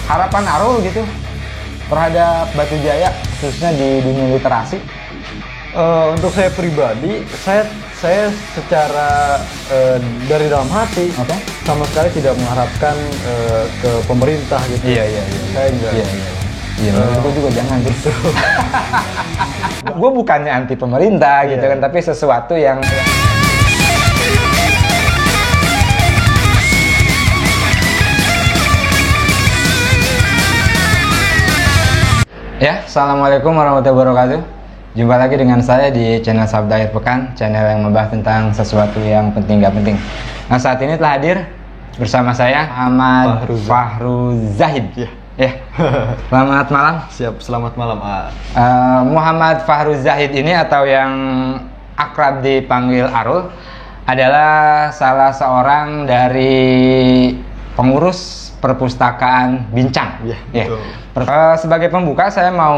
harapan Arul gitu terhadap Batu Jaya khususnya di dunia literasi? Untuk saya pribadi, saya secara dari dalam hati sama sekali tidak mengharapkan ke pemerintah gitu. Iya. Saya enggak. Iya, menurutku juga jangan gitu. Gue bukannya anti pemerintah gitu kan, tapi sesuatu yang ya, assalamualaikum warahmatullahi wabarakatuh. Jumpa lagi dengan saya di channel Sabda Akhir Pekan, channel yang membahas tentang sesuatu yang penting gak penting. Nah, saat ini telah hadir bersama saya Ahmad Fahru Zahid. Ya. Selamat malam. Siap, selamat malam. Muhammad Fahru Zahid ini atau yang akrab dipanggil Arul adalah salah seorang dari pengurus perpustakaan Bincang. Betul. Sebagai pembuka saya mau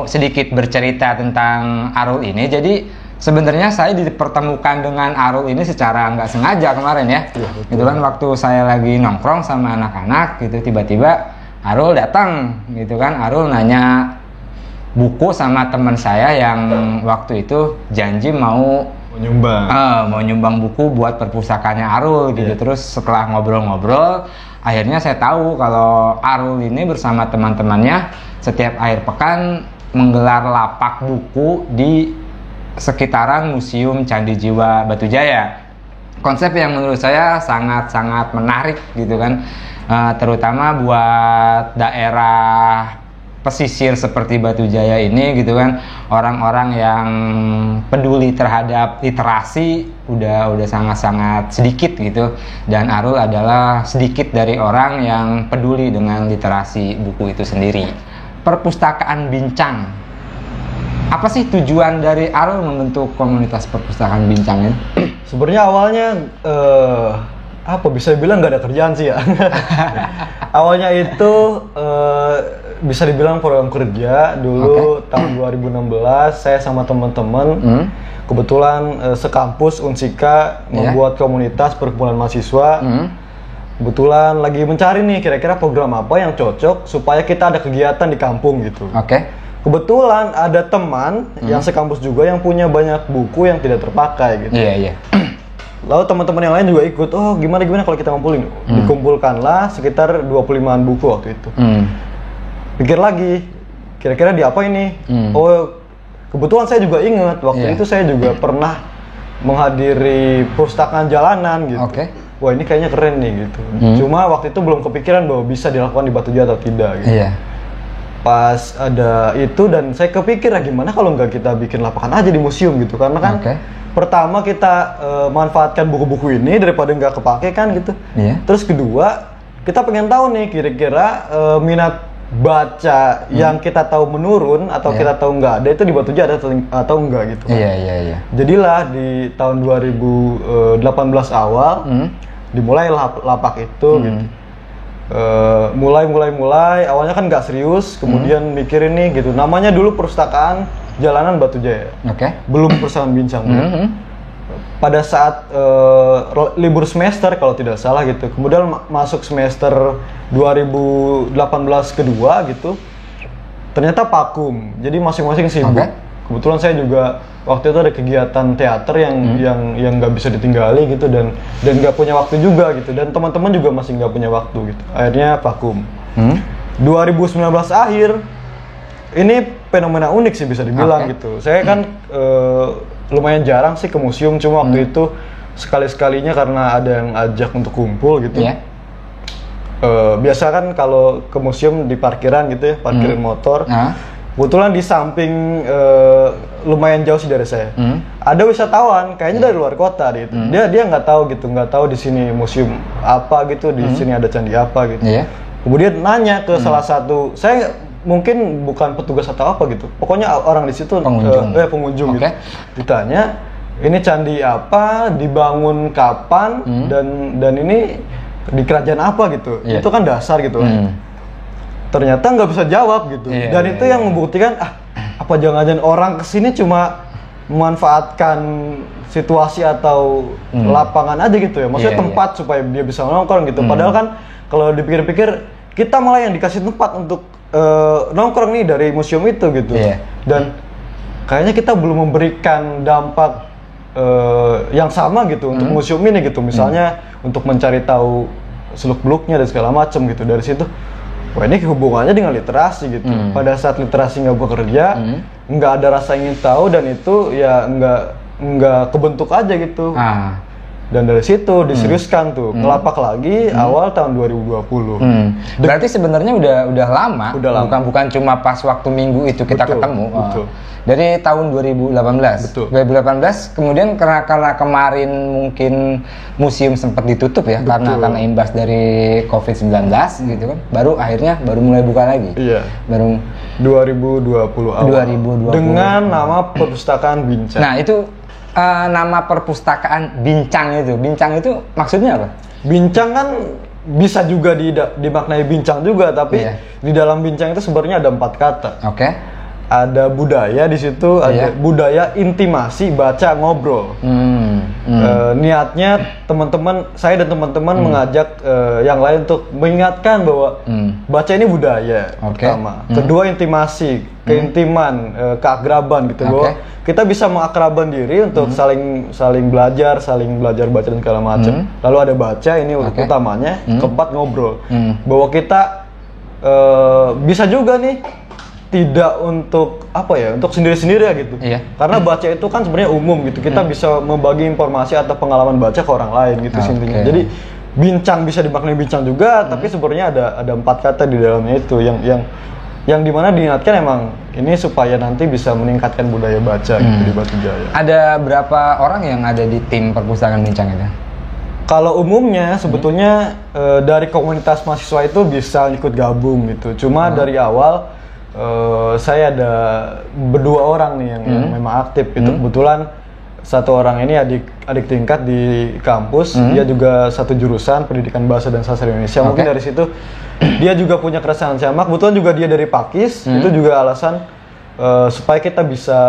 sedikit bercerita tentang Arul ini. Jadi sebenarnya saya dipertemukan dengan Arul ini secara nggak sengaja kemarin ya. Gitu kan, waktu saya lagi nongkrong sama anak-anak gitu, tiba-tiba Arul datang gitu kan. Arul nanya buku sama teman saya yang waktu itu janji mau nyumbang buku buat perpustakaannya Arul gitu. Terus setelah ngobrol-ngobrol, akhirnya saya tahu kalau Arul ini bersama teman-temannya setiap akhir pekan menggelar lapak buku di sekitaran Museum Candi Jiwa Batu Jaya. Konsep yang menurut saya sangat-sangat menarik gitu kan, terutama buat daerah pesisir seperti Batu Jaya ini gitu kan, orang-orang yang peduli terhadap literasi udah sangat-sangat sedikit gitu, dan Arul adalah sedikit dari orang yang peduli dengan literasi buku itu sendiri. Perpustakaan Bincang, apa sih tujuan dari Arul membentuk komunitas perpustakaan Bincang ini? Sebenarnya awalnya bisa bilang nggak ada kerjaan sih ya. Awalnya itu bisa dibilang program kerja dulu. Tahun 2016 saya sama teman-teman kebetulan sekampus Unsika membuat komunitas perkumpulan mahasiswa. Kebetulan lagi mencari nih kira-kira program apa yang cocok supaya kita ada kegiatan di kampung gitu. Kebetulan ada teman yang sekampus juga yang punya banyak buku yang tidak terpakai gitu. Lalu teman-teman yang lain juga ikut, gimana kalau kita ngumpulin. Dikumpulkanlah sekitar 25-an buku waktu itu. Pikir lagi, kira-kira di apa ini? Kebetulan saya juga ingat waktu itu saya juga pernah menghadiri perpustakaan jalanan gitu. Wah, ini kayaknya keren nih gitu. Cuma waktu itu belum kepikiran bahwa bisa dilakukan di Batu Jaya atau tidak gitu. Pas ada itu dan saya kepikir gimana kalau nggak kita bikin lapangan aja di museum gitu, karena kan pertama kita manfaatkan buku-buku ini daripada nggak kepake kan gitu. Terus kedua, kita pengen tahu nih kira-kira minat baca yang kita tahu menurun atau kita tahu nggak ada itu di Batu Jaya atau enggak gitu. Jadilah di tahun 2018 awal dimulai lapak itu gitu. Mulai awalnya kan nggak serius, kemudian mikirin nih gitu, namanya dulu perpustakaan jalanan Batu Jaya, belum perpustakaan Bincang. Pada saat libur semester kalau tidak salah gitu, kemudian masuk semester 2018 kedua gitu, ternyata vakum, jadi masing-masing sibuk. Kebetulan saya juga waktu itu ada kegiatan teater yang nggak bisa ditinggali gitu, dan nggak punya waktu juga gitu, dan teman-teman juga masih nggak punya waktu gitu, akhirnya vakum. 2019 akhir ini fenomena unik sih bisa dibilang gitu. Saya kan lumayan jarang sih ke museum, cuma waktu itu sekali-sekalinya karena ada yang ajak untuk kumpul gitu. Biasa kan kalau ke museum di parkiran gitu ya, parkiran motor. Kebetulan di samping lumayan jauh sih dari saya. Ada wisatawan, kayaknya dari luar kota gitu. Dia nggak tahu di sini museum apa gitu, di sini ada candi apa gitu. Kemudian nanya ke salah satu, saya mungkin bukan petugas atau apa gitu, pokoknya orang di situ pengunjung gitu. Ditanya, ini candi apa, dibangun kapan, dan ini di kerajaan apa gitu. Itu kan dasar gitu. Ternyata nggak bisa jawab gitu. Dan itu yang membuktikan apa jangan-jangan orang kesini cuma memanfaatkan situasi atau lapangan aja gitu ya, maksudnya tempat supaya dia bisa nongkrong gitu. Padahal kan kalau dipikir-pikir kita malah yang dikasih tempat untuk nongkrong nih dari museum itu gitu. Dan kayaknya kita belum memberikan dampak yang sama gitu untuk museum ini gitu. Misalnya untuk mencari tahu seluk-beluknya dan segala macam gitu. Dari situ, wah ini hubungannya dengan literasi gitu. Pada saat literasi nggak bekerja, nggak ada rasa ingin tahu, dan itu ya nggak kebentuk aja gitu. Dan dari situ diseriuskan tuh, ngelapak lagi awal tahun 2020. Berarti sebenarnya udah lama, bukan cuma pas waktu minggu itu kita ketemu. Dari tahun 2018. 2018 kemudian karena kemarin mungkin museum sempat ditutup ya, karena imbas dari COVID-19 gitu kan. Baru mulai buka lagi. Baru 2020 awal. 2020. Dengan nama Perpustakaan Bincang. Nah, itu nama Perpustakaan Bincang itu maksudnya apa? Bincang kan bisa juga dimaknai bincang juga, tapi di dalam bincang itu sebenarnya ada 4 kata. Ada budaya di situ, ada budaya intimasi, baca, ngobrol. Niatnya saya dan teman-teman mengajak yang lain untuk mengingatkan bahwa baca ini budaya pertama. Kedua, intimasi, keintiman, keakraban gitu. Bahwa kita bisa mengakraban diri untuk saling belajar baca dan segala macam. Lalu ada baca, ini utamanya. Keempat, ngobrol. Bahwa kita bisa juga nih tidak untuk untuk sendiri-sendiri ya gitu. Karena baca itu kan sebenarnya umum gitu. Kita bisa membagi informasi atau pengalaman baca ke orang lain gitu intinya. Jadi bincang bisa dimaknai bincang juga, tapi sebenarnya ada 4 kata di dalamnya itu yang dimana diingatkan emang ini supaya nanti bisa meningkatkan budaya baca gitu di Batu Jaya. Ada berapa orang yang ada di tim Perpustakaan Bincang itu? Kalau umumnya sebetulnya dari komunitas mahasiswa itu bisa ikut gabung gitu. Cuma dari awal saya ada berdua orang nih yang memang aktif itu. Kebetulan satu orang ini adik tingkat di kampus, dia juga satu jurusan Pendidikan Bahasa dan Sastra Indonesia. Mungkin dari situ dia juga punya keresahan sama. Kebetulan juga dia dari Pakis, itu juga alasan supaya kita bisa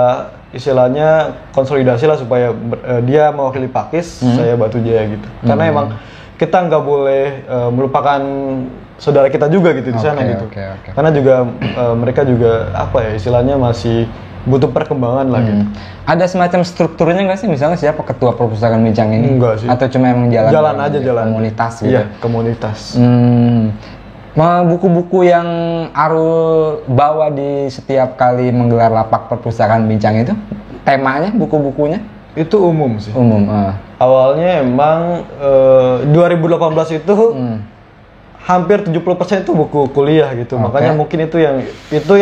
istilahnya konsolidasi lah, supaya dia mewakili Pakis, saya Batu Jaya gitu. Karena emang kita nggak boleh melupakan saudara kita juga gitu di sana gitu. Karena juga mereka juga istilahnya masih butuh perkembangan lah gitu. Ada semacam strukturnya nggak sih? Misalnya siapa ketua Perpustakaan Bincang ini? Enggak sih. Atau cuma emang jalan komunitas gitu? Iya, komunitas. Buku-buku yang Arul bawa di setiap kali menggelar lapak Perpustakaan Bincang itu, temanya, buku-bukunya? Itu umum sih. Umum. Awalnya emang 2018 itu hampir 70% itu buku kuliah gitu. Makanya mungkin itu yang itu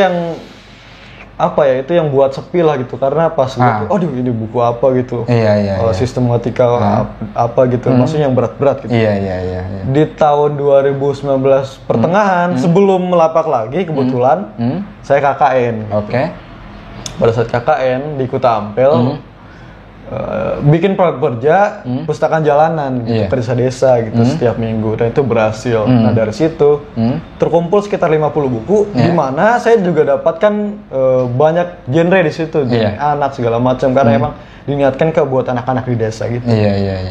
yang buat sepi lah gitu, karena pas ini buku apa gitu. Sistematika apa gitu. Maksudnya yang berat-berat gitu. Di tahun 2019 pertengahan sebelum melapak lagi kebetulan saya KKN. Pada saat KKN di Kuta Ampel bikin proyek kerja pustakaan jalanan gitu, ke desa-desa gitu setiap minggu, dan itu berhasil. Nah dari situ terkumpul sekitar 50 buku, di mana saya juga dapatkan banyak genre di situ, anak segala macam, karena emang diniatkan buat anak-anak di desa gitu.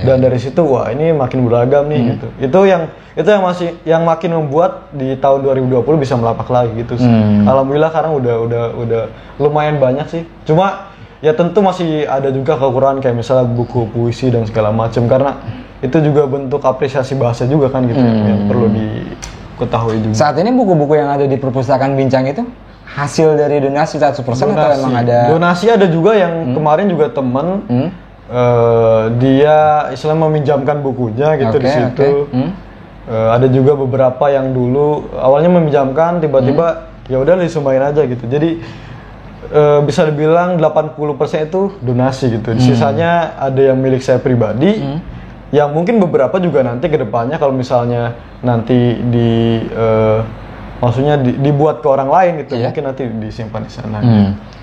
Dan dari situ wah ini makin beragam nih gitu. Itu yang makin membuat di tahun 2020 bisa melapak lagi gitu. Alhamdulillah sekarang udah lumayan banyak sih. Cuma ya tentu masih ada juga kekurangan, kayak misalnya buku puisi dan segala macam, karena itu juga bentuk apresiasi bahasa juga kan gitu, yang perlu diketahui juga. Saat ini buku-buku yang ada di Perpustakaan Bincang itu hasil dari donasi 100% atau emang ada? Donasi ada juga, yang kemarin juga temen dia istilahnya meminjamkan bukunya gitu di situ. Ada juga beberapa yang dulu awalnya meminjamkan, tiba-tiba ya udah disumbangin aja gitu. Jadi bisa dibilang 80% itu donasi gitu. Sisanya ada yang milik saya pribadi, yang mungkin beberapa juga nanti ke depannya kalau misalnya nanti maksudnya dibuat ke orang lain gitu, mungkin nanti disimpan di sana.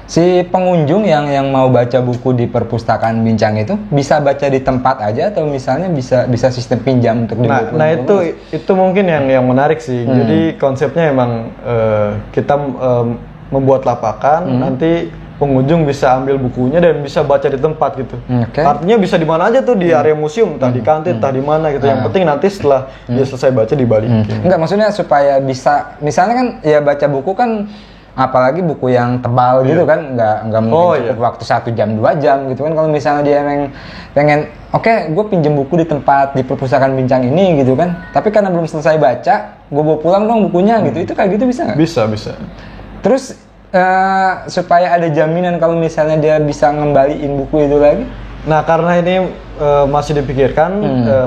Si pengunjung yang mau baca buku di Perpustakaan Bincang itu bisa baca di tempat aja, atau misalnya bisa sistem pinjam untuk dibuku? Nah itu mungkin yang menarik sih. Jadi konsepnya emang kita membuat lapakan, nanti pengunjung bisa ambil bukunya dan bisa baca di tempat gitu. Okay. Artinya bisa di mana aja tuh, di area museum, entah di kantin, entah di mana gitu. Yang penting nanti setelah dia selesai baca dibalikin. Enggak, maksudnya supaya bisa, misalnya kan ya baca buku kan, apalagi buku yang tebal gitu kan, nggak mungkin cukup waktu 1 jam 2 jam gitu kan. Kalau misalnya dia pengen oke, gue pinjem buku di tempat di perpustakaan Bincang ini gitu kan, tapi karena belum selesai baca, gue bawa pulang dong bukunya gitu, itu kayak gitu bisa nggak? Bisa. Terus supaya ada jaminan kalau misalnya dia bisa ngembaliin buku itu lagi? Nah, karena ini masih dipikirkan,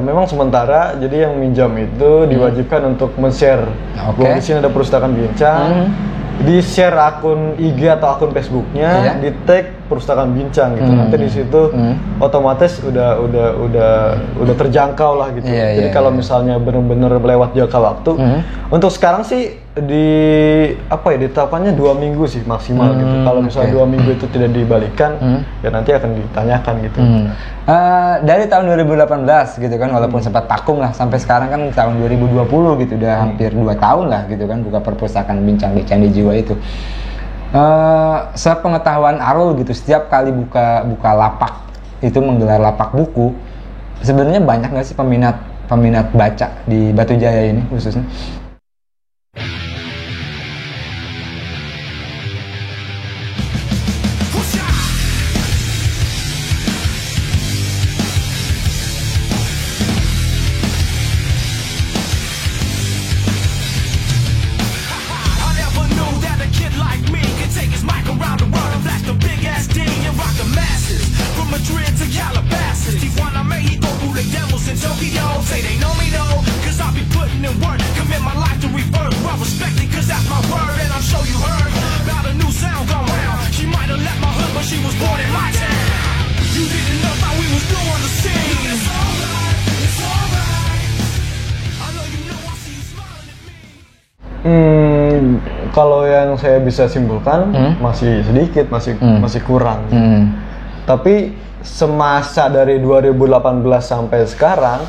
memang sementara, jadi yang minjam itu diwajibkan untuk men-share. Bahwa di sini ada perpustakaan Bincang, di-share akun IG atau akun Facebooknya, di-tag perpustakaan Bincang gitu. Nanti di situ otomatis udah terjangkau lah gitu. Jadi kalau misalnya benar-benar lewat jangka waktu, untuk sekarang sih ditetapkannya 2 minggu sih maksimal gitu. Kalau misalnya 2 minggu itu tidak dibalikan, ya nanti akan ditanyakan gitu. Dari tahun 2018 gitu kan, walaupun sempat vakum lah, sampai sekarang kan tahun 2020 gitu, udah hampir 2 tahun lah gitu kan buka perpustakaan Bincang di Candi Jiwa itu. Sepengetahuan Arul gitu, setiap kali buka lapak itu, menggelar lapak buku, sebenarnya banyak nggak sih peminat baca di Batu Jaya ini khususnya? Kalau yang saya bisa simpulkan masih sedikit, masih kurang. Tapi semasa dari 2018 sampai sekarang,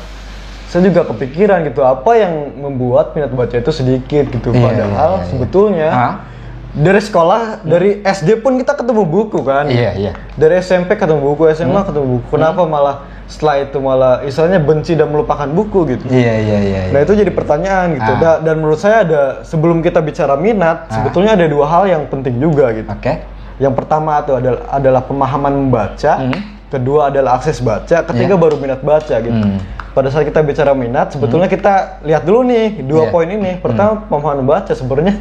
saya juga kepikiran gitu, apa yang membuat minat baca itu sedikit gitu. Padahal sebetulnya dari sekolah, dari SD pun kita ketemu buku kan. Dari SMP ketemu buku, SMA ketemu buku. Kenapa malah setelah itu malah istilahnya benci dan melupakan buku gitu? Nah itu jadi pertanyaan gitu. Dan menurut saya sebelum kita bicara minat, sebetulnya ada 2 hal yang penting juga gitu. Yang pertama itu adalah pemahaman membaca, kedua adalah akses baca, ketiga baru minat baca gitu. Pada saat kita bicara minat, sebetulnya kita lihat dulu nih 2 poin ini. Pertama, pemahaman membaca. Sebenarnya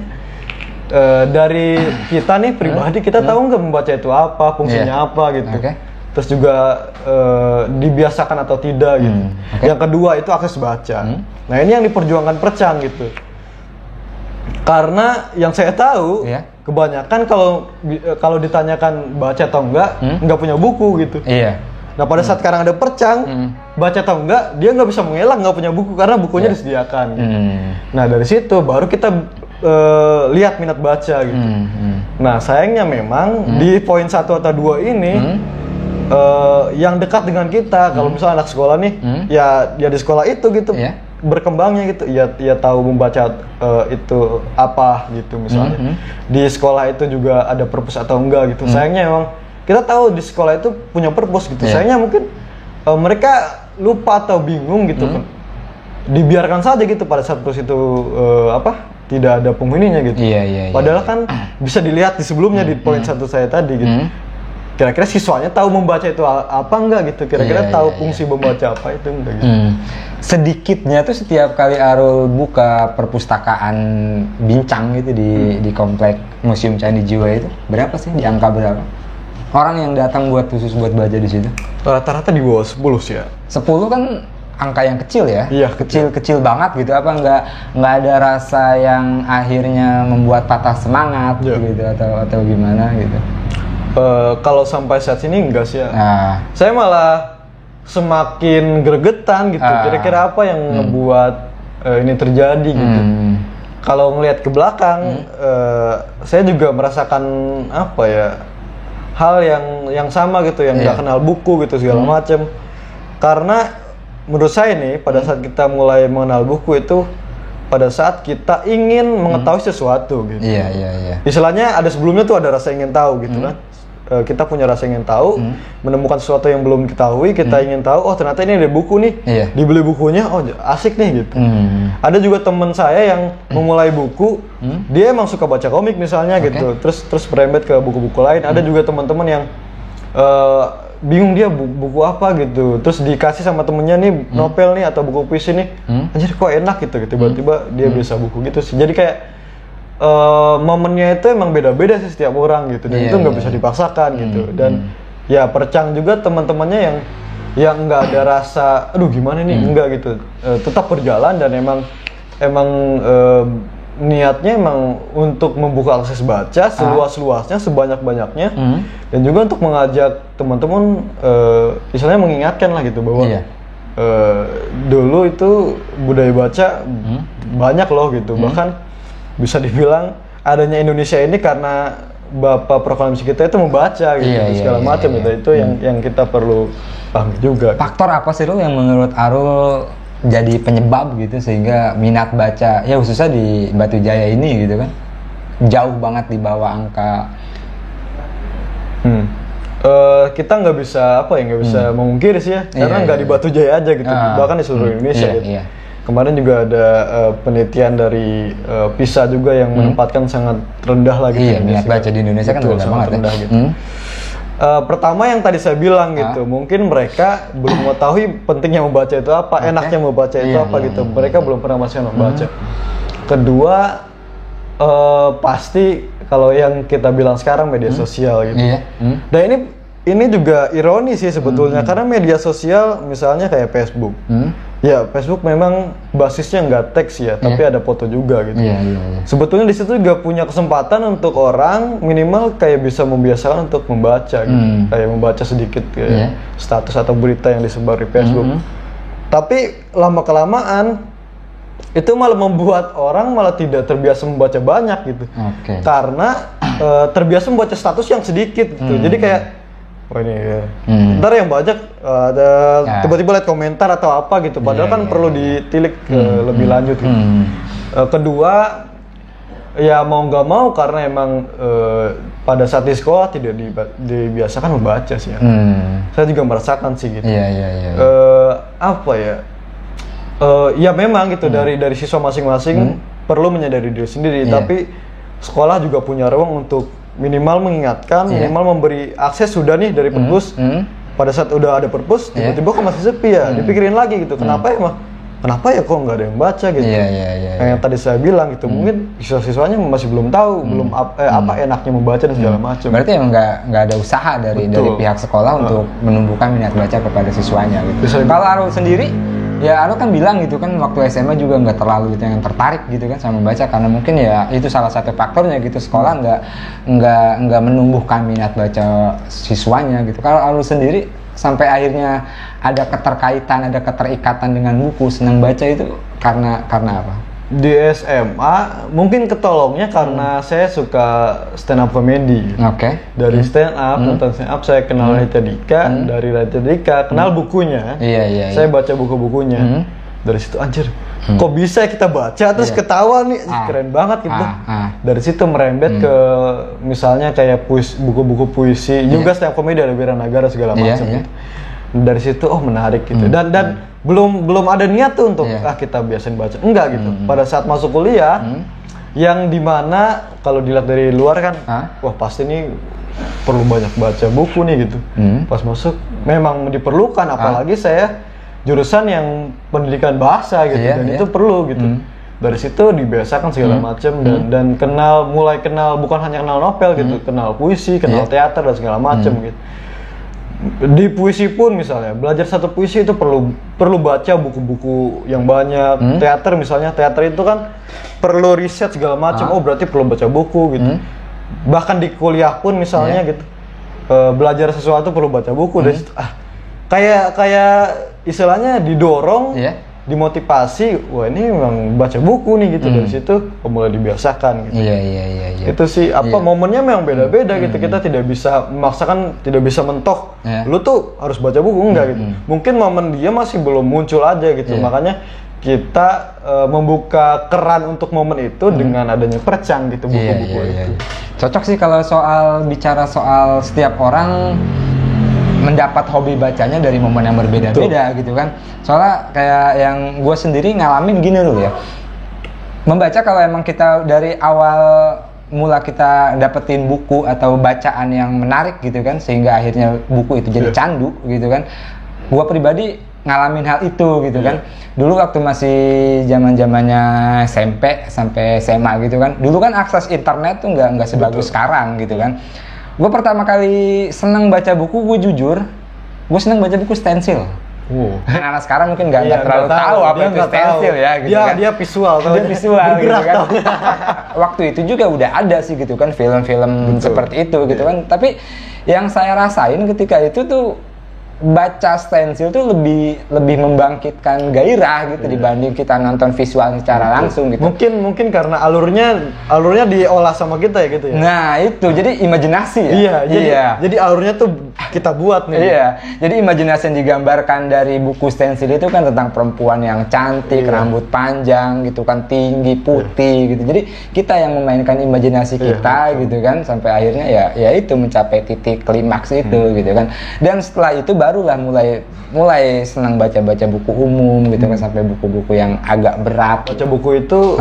dari kita nih pribadi, kita tahu nggak membaca itu apa, fungsinya apa gitu. Terus juga dibiasakan atau tidak gitu. Yang kedua itu akses baca. Nah ini yang diperjuangkan Percang gitu. Karena yang saya tahu, kebanyakan kalau ditanyakan baca atau nggak punya buku gitu. Nah pada saat sekarang ada Percang, baca atau enggak, dia nggak bisa mengelak nggak punya buku karena bukunya disediakan. Gitu. Nah dari situ baru kita lihat minat baca gitu. Nah sayangnya memang di poin 1 atau 2 ini yang dekat dengan kita, kalau misalnya anak sekolah nih, ya di sekolah itu gitu, berkembangnya gitu, ya tahu membaca itu apa gitu misalnya. Di sekolah itu juga ada purpose atau enggak gitu. Sayangnya memang kita tahu di sekolah itu punya purpose gitu. Sayangnya mungkin mereka lupa atau bingung gitu kan. Dibiarkan saja gitu pada saat purpose itu tidak ada penghuninya gitu. Padahal kan bisa dilihat di sebelumnya di poin 1 saya tadi gitu. Kira-kira siswanya tahu membaca itu apa enggak gitu. Kira-kira tahu fungsi membaca apa itu enggak gitu. Sedikitnya tuh setiap kali Arul buka perpustakaan Bincang gitu di komplek Museum Candi Jiwa itu, berapa sih, di angka berapa orang yang datang khusus buat baca di situ? Rata-rata di bawah 10 sih ya. 10 kan angka yang kecil ya? Kecil banget gitu. Apa nggak ada rasa yang akhirnya membuat patah semangat gitu atau gimana gitu? Kalau sampai saat ini enggak sih ya. Saya malah semakin gregetan gitu. Kira-kira apa yang ngebuat ini terjadi gitu. Kalau ngelihat ke belakang, saya juga merasakan hal yang sama gitu, yang nggak kenal buku gitu segala macam. Karena menurut saya nih, pada saat kita mulai mengenal buku itu pada saat kita ingin mengetahui sesuatu gitu. Istilahnya ada sebelumnya tuh ada rasa ingin tahu gitu kan. kita punya rasa ingin tahu, menemukan sesuatu yang belum diketahui, kita ingin tahu, oh ternyata ini ada buku nih, dibeli bukunya, oh asik nih gitu. Ada juga teman saya yang memulai buku, dia emang suka baca komik misalnya gitu, terus merembet ke buku-buku lain. Ada juga teman-teman yang bingung dia buku apa gitu, terus dikasih sama temennya nih novel nih atau buku puisi nih, anjir kok enak gitu, tiba-tiba dia bisa buku gitu sih. Jadi kayak momennya itu emang beda-beda sih setiap orang gitu, dan itu nggak bisa dipaksakan gitu. Dan ya percang juga teman-temannya yang nggak ada rasa, aduh gimana nih, enggak gitu, tetap berjalan dan emang niatnya emang untuk membuka akses baca seluas-luasnya, sebanyak-banyaknya, dan juga untuk mengajak teman-teman, istilahnya mengingatkan lah gitu bahwa dulu itu budaya baca banyak loh gitu, bahkan bisa dibilang adanya Indonesia ini karena Bapak Proklamasi kita itu membaca gitu, segala macam gitu. Itu yang kita perlu pahami juga. Faktor apa sih yang menurut Arul jadi penyebab gitu sehingga minat baca ya khususnya di Batu Jaya ini gitu kan jauh banget di bawah angka? Kita nggak bisa memungkiri sih ya, karena nggak di Batu Jaya aja gitu, bahkan di seluruh Indonesia gitu. Kemarin juga ada penelitian dari PISA juga yang menempatkan sangat rendah lah gitu. Minat baca di Indonesia kan rendah banget gitu. Pertama yang tadi saya bilang gitu, mungkin mereka belum mengetahui pentingnya membaca itu apa, enaknya membaca itu apa gitu. Mereka belum pernah membaca. Kedua, pasti kalau yang kita bilang sekarang media sosial gitu. Dan ini juga ironi sih sebetulnya, karena media sosial misalnya kayak Facebook. Ya, Facebook memang basisnya nggak teks ya, tapi ada foto juga gitu. Sebetulnya di situ juga punya kesempatan untuk orang minimal kayak bisa membiasakan untuk membaca gitu. Kayak membaca sedikit kayak status atau berita yang disebar di Facebook. Tapi lama-kelamaan itu malah membuat orang malah tidak terbiasa membaca banyak gitu. Karena terbiasa membaca status yang sedikit gitu. Jadi kayak ntar yang banyak ada tiba-tiba lihat komentar atau apa gitu, padahal kan perlu ditilik lebih lanjut gitu. Kedua, ya mau nggak mau karena emang pada saat di sekolah tidak dibiasakan membaca sih ya. Saya juga merasakan sih gitu. Apa ya? Ya memang gitu, dari siswa masing-masing perlu menyadari diri sendiri, tapi sekolah juga punya ruang untuk minimal mengingatkan, minimal memberi akses sudah nih dari perpus. Pada saat udah ada perpus, tiba-tiba kok masih sepi ya, dipikirin lagi gitu. Kenapa ya kok nggak ada yang baca gitu? Yang tadi saya bilang gitu, mungkin siswa-siswanya masih belum tahu, apa enaknya membaca dan segala macam. Berarti emang nggak ada usaha dari pihak sekolah untuk menumbuhkan minat baca kepada siswanya gitu. Kalau Arul sendiri, ya Arul kan bilang gitu kan waktu SMA juga nggak terlalu gitu yang tertarik gitu kan sama membaca, karena mungkin ya itu salah satu faktornya gitu, sekolah nggak menumbuhkan minat baca siswanya gitu. Kalau Arul sendiri sampai akhirnya ada keterkaitan, ada keterikatan dengan buku, senang baca itu karena apa? Di SMA mungkin ketolongnya karena saya suka stand up comedy. Dari stand up, nonton stand up, saya kenal Raditya Dika. Dari Raditya Dika kenal bukunya. Saya baca buku-bukunya. Dari situ anjir, kok bisa kita baca terus ketawa nih, keren banget gitu. Dari situ merembet ke misalnya kayak buku-buku puisi, juga stand up comedy, ada Wiranagara segala macam gitu. Dari situ menarik gitu. Dan belum ada niat tuh untuk kita biasain baca, enggak gitu. Pada saat masuk kuliah, yang dimana kalau dilihat dari luar kan, wah pasti nih perlu banyak baca buku nih gitu. Pas masuk memang diperlukan, apalagi saya jurusan yang pendidikan bahasa gitu, dan itu perlu gitu. Dari situ dibiasakan segala macam, dan mulai kenal bukan hanya kenal novel gitu, kenal puisi, kenal teater dan segala macam gitu. Di puisi pun misalnya, belajar satu puisi itu perlu baca buku-buku yang banyak. Teater misalnya, teater itu kan perlu riset segala macam. Oh berarti perlu baca buku gitu. Bahkan di kuliah pun misalnya gitu, belajar sesuatu perlu baca buku. Dari situ, kayak istilahnya didorong, dimotivasi, wah ini memang baca buku nih gitu. Dari situ mulai dibiasakan gitu. Itu sih momennya memang beda-beda gitu. Kita tidak bisa memaksakan, tidak bisa mentok lu tuh harus baca buku, enggak gitu. Mungkin momen dia masih belum muncul aja gitu. Makanya kita membuka keran untuk momen itu dengan adanya Percang gitu, buku-buku itu. Cocok sih kalau bicara soal setiap orang mendapat hobi bacanya dari momen yang berbeda-beda gitu kan. Soalnya kayak yang gue sendiri ngalamin gini dulu ya. Membaca kalau emang kita dari awal mula kita dapetin buku atau bacaan yang menarik gitu kan, sehingga akhirnya buku itu jadi candu gitu kan. Gua pribadi ngalamin hal itu gitu kan. Dulu waktu masih zaman-zamannya SMP sampai SMA gitu kan. Dulu kan akses internet tuh nggak sebagus sekarang gitu kan. Gue pertama kali seneng baca buku, gue jujur, gue seneng baca buku stensil. Anak-anak sekarang mungkin nggak terlalu tahu apa itu stensil ya gitu kan. Dia visual, gitu kan. Waktu itu juga udah ada sih gitu kan film-film seperti itu gitu kan. Tapi yang saya rasain ketika itu tuh baca stensil tuh lebih membangkitkan gairah gitu dibanding kita nonton visual secara langsung gitu. Mungkin karena alurnya diolah sama kita ya gitu ya. Nah, itu jadi imajinasi ya. Jadi alurnya tuh kita buat nih. Iya. Jadi imajinasi yang digambarkan dari buku stensil itu kan tentang perempuan yang cantik, rambut panjang gitu kan, tinggi, putih gitu. Jadi kita yang memainkan imajinasi kita gitu kan sampai akhirnya ya itu mencapai titik klimaks itu gitu kan. Dan setelah itu barulah mulai senang baca-baca buku umum gitu kan, sampai buku-buku yang agak berat. Baca buku itu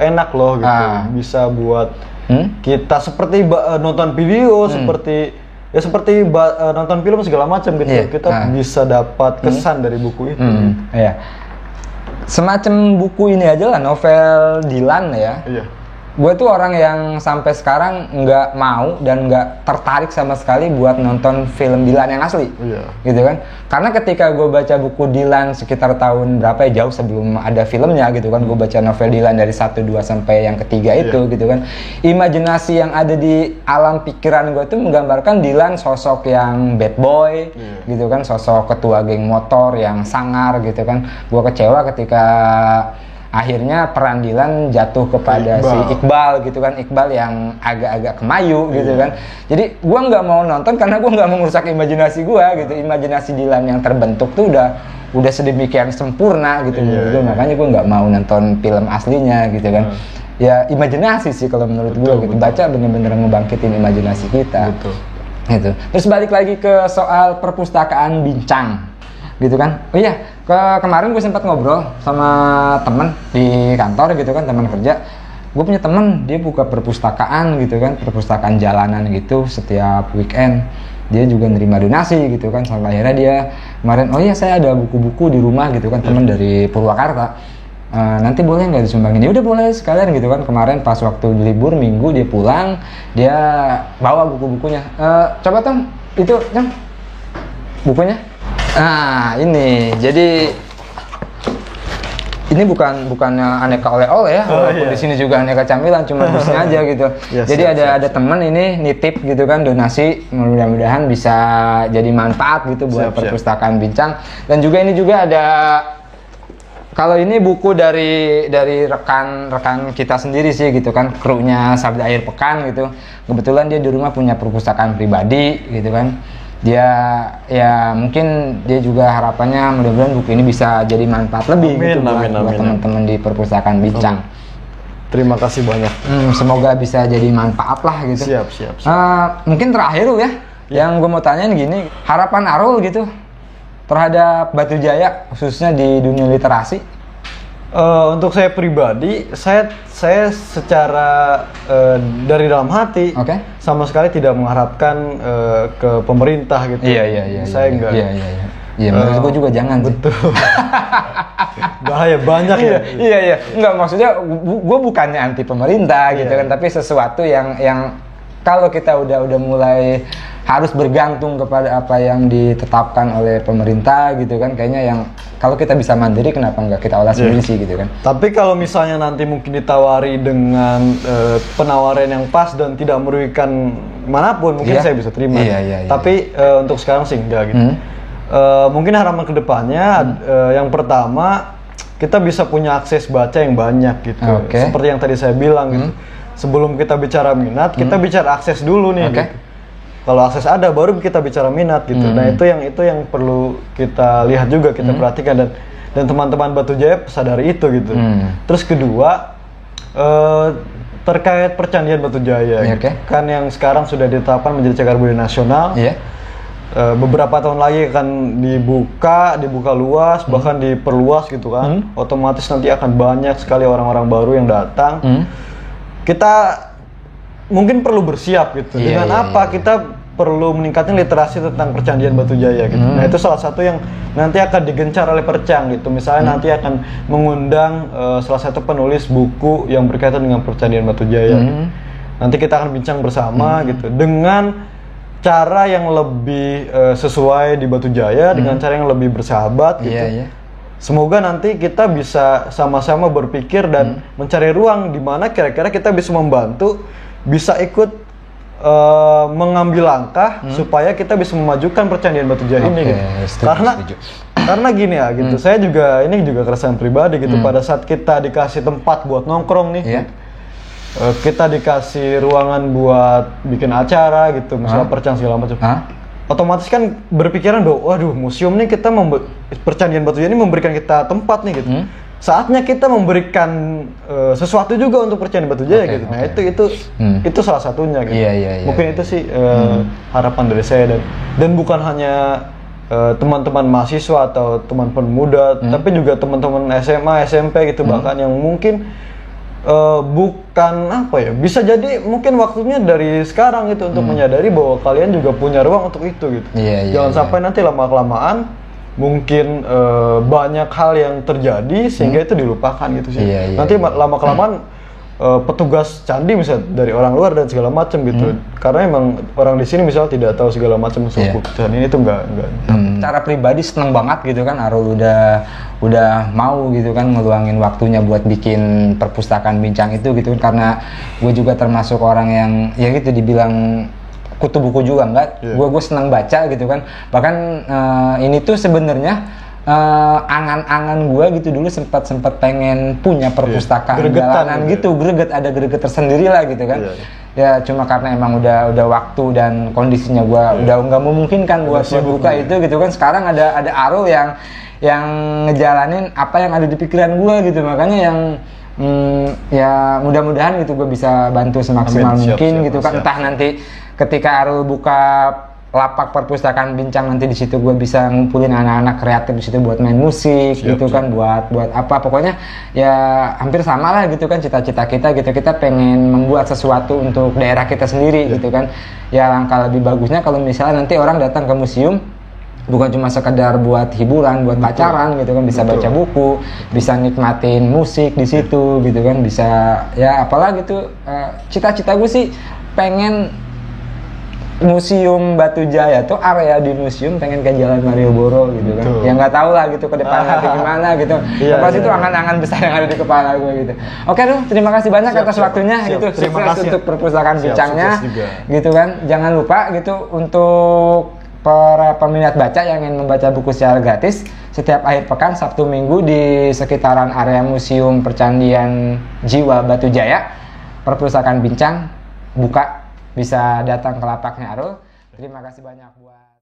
enak loh gitu. Bisa buat kita seperti nonton video, seperti nonton film segala macam gitu. Kita bisa dapat kesan dari buku itu. Semacam buku ini aja lah, novel Dylan ya. Gue tuh orang yang sampai sekarang nggak mau dan nggak tertarik sama sekali buat nonton film Dylan yang asli, gitu kan? Karena ketika gue baca buku Dylan sekitar tahun berapa ya, jauh sebelum ada filmnya gitu kan, gue baca novel Dylan dari 1, 2 sampai yang ketiga itu gitu kan. Imajinasi yang ada di alam pikiran gue tuh menggambarkan Dylan sosok yang bad boy, gitu kan, sosok ketua geng motor yang sangar gitu kan. Gue kecewa ketika akhirnya peran Dylan jatuh kepada si Iqbal gitu kan, Iqbal yang agak-agak kemayu gitu kan. Jadi gue nggak mau nonton karena gue nggak mau merusak imajinasi gue gitu. Imajinasi Dylan yang terbentuk tuh udah sedemikian sempurna gitu. Makanya gue nggak mau nonton film aslinya gitu kan. Ya imajinasi sih kalau menurut gue gitu. Baca bener-bener ngebangkitin imajinasi kita. Gitu. Terus balik lagi ke soal perpustakaan Bincang gitu kan. Oh iya, kemarin gue sempat ngobrol sama temen di kantor gitu kan, teman kerja. Gue punya temen, dia buka perpustakaan gitu kan, perpustakaan jalanan gitu setiap weekend. Dia juga nerima donasi gitu kan, sampai akhirnya dia kemarin, oh iya saya ada buku-buku di rumah gitu kan, temen dari Purwakarta. Nanti boleh nggak disumbangin? Ya udah boleh sekalian gitu kan. Kemarin pas waktu libur minggu dia pulang, dia bawa buku-bukunya. Coba Tom, itu Tom, bukunya. Nah ini, jadi ini bukannya aneka oleh-oleh ya, walaupun di sini juga aneka camilan, cuma busnya aja gitu. Jadi ada temen ini nitip gitu kan, donasi, mudah-mudahan bisa jadi manfaat gitu buat perpustakaan Bincang. Dan juga ini juga ada, kalau ini buku dari rekan kita sendiri sih gitu kan, krunya Sabda Akhir Pekan gitu. Kebetulan dia di rumah punya perpustakaan pribadi gitu kan. Dia ya mungkin dia juga harapannya mudah-mudahan buku ini bisa jadi manfaat lebih gitu buat teman-teman di perpustakaan Bincang. Terima kasih banyak. Semoga bisa jadi manfaat lah gitu. Siap. Mungkin terakhir ya, yang gue mau tanyain gini, harapan Arul gitu terhadap Batu Jaya khususnya di dunia literasi. Untuk saya pribadi, saya secara dari dalam hati sama sekali tidak mengharapkan ke pemerintah gitu. Iya. Saya enggak. Iya, menurut gue juga jangan. Betul. Bahaya banyak ya. Iya. Enggak, maksudnya gue bukannya anti pemerintah gitu kan, tapi sesuatu yang kalau kita udah mulai harus bergantung kepada apa yang ditetapkan oleh pemerintah gitu kan, kayaknya yang kalau kita bisa mandiri kenapa nggak kita olah sendiri sih gitu kan. Tapi kalau misalnya nanti mungkin ditawari dengan penawaran yang pas dan tidak merugikan manapun, mungkin saya bisa terima. Iya. Tapi untuk sekarang sih enggak gitu. Mungkin harapan kedepannya yang pertama kita bisa punya akses baca yang banyak gitu. Seperti yang tadi saya bilang gitu. Sebelum kita bicara minat, kita bicara akses dulu nih. Gitu. Kalau akses ada, baru kita bicara minat gitu. Nah itu yang perlu kita lihat juga, kita perhatikan, dan dan teman-teman Batu Jaya sadari itu gitu. Terus kedua terkait percandian Batu Jaya, kan yang sekarang sudah ditetapkan menjadi cagar budaya nasional. Beberapa tahun lagi akan dibuka luas, bahkan diperluas gitu kan. Otomatis nanti akan banyak sekali orang-orang baru yang datang. Kita mungkin perlu bersiap gitu. Dengan apa kita perlu meningkatkan literasi tentang percandian Batu Jaya gitu. Nah itu salah satu yang nanti akan digencar oleh Percang gitu. Misalnya nanti akan mengundang salah satu penulis buku yang berkaitan dengan percandian Batu Jaya. Nanti kita akan bincang bersama gitu dengan cara yang lebih sesuai di Batu Jaya, dengan cara yang lebih bersahabat gitu. Semoga nanti kita bisa sama-sama berpikir dan mencari ruang di mana kira-kira kita bisa membantu, bisa ikut mengambil langkah supaya kita bisa memajukan percandian Batu Jaya ini gitu. Karena gini ya gitu. Saya juga ini juga keresahan pribadi gitu. Pada saat kita dikasih tempat buat nongkrong nih, gitu, kita dikasih ruangan buat bikin acara gitu, misalnya Percang segala macam. Otomatis kan berpikiran bahwa waduh museum nih kita percandian Batu Jaya ini memberikan kita tempat nih gitu. Saatnya kita memberikan sesuatu juga untuk percandian Batu Jaya gitu. Nah itu salah satunya gitu. Mungkin itu sih harapan dari saya dan bukan hanya teman-teman mahasiswa atau teman-teman muda, tapi juga teman-teman SMA, SMP gitu, bahkan yang mungkin bukan apa ya, bisa jadi mungkin waktunya dari sekarang gitu untuk menyadari bahwa kalian juga punya ruang untuk itu gitu. Jangan sampai nanti lama-kelamaan mungkin banyak hal yang terjadi sehingga itu dilupakan gitu sih. Nanti lama-kelamaan petugas candi misalnya dari orang luar dan segala macam gitu. Karena emang orang di sini misalnya tidak tahu segala macam suku dan ini tuh enggak. Cara pribadi seneng banget gitu kan Arul udah mau gitu kan ngeluangin waktunya buat bikin perpustakaan bincang itu gitu kan, karena gue juga termasuk orang yang ya gitu dibilang kutu buku juga enggak, gue senang baca gitu kan. Bahkan ini tuh sebenarnya angan-angan gue gitu dulu sempat pengen punya perpustakaan jalanan gitu, ada greget tersendiri lah gitu kan. Ya cuma karena emang udah waktu dan kondisinya gue udah nggak memungkinkan buat buka itu gitu kan. Sekarang ada Arul yang ngejalanin apa yang ada di pikiran gue gitu, makanya yang ya mudah-mudahan gitu gue bisa bantu semaksimal mungkin gitu kan. Entah nanti ketika Arul buka lapak perpustakaan bincang, nanti di situ gue bisa ngumpulin anak-anak kreatif di situ buat main musik gitu kan, buat apa, pokoknya ya hampir sama lah gitu kan cita-cita kita gitu. Kita pengen membuat sesuatu untuk daerah kita sendiri gitu kan. Ya langkah lebih bagusnya kalau misalnya nanti orang datang ke museum bukan cuma sekedar buat hiburan, buat pacaran gitu kan, bisa baca buku, bisa nikmatin musik di situ gitu kan, bisa ya apalah gitu. Cita-cita gue sih pengen Museum Batu Jaya tuh area di museum pengen ke Jalan Malioboro gitu kan. Ya nggak tahu lah gitu ke depan nanti gimana gitu. Pasti itu angan-angan besar yang ada di kepala gue gitu. Oke tuh, terima kasih banyak atas waktunya gitu. Terima kasih untuk perpustakaan bincangnya gitu kan. Jangan lupa gitu untuk para peminat baca yang ingin membaca buku secara gratis setiap akhir pekan Sabtu Minggu di sekitaran area Museum Percandian Jiwa Batu Jaya, perpustakaan bincang buka, bisa datang ke lapaknya Arul. Terima kasih banyak buat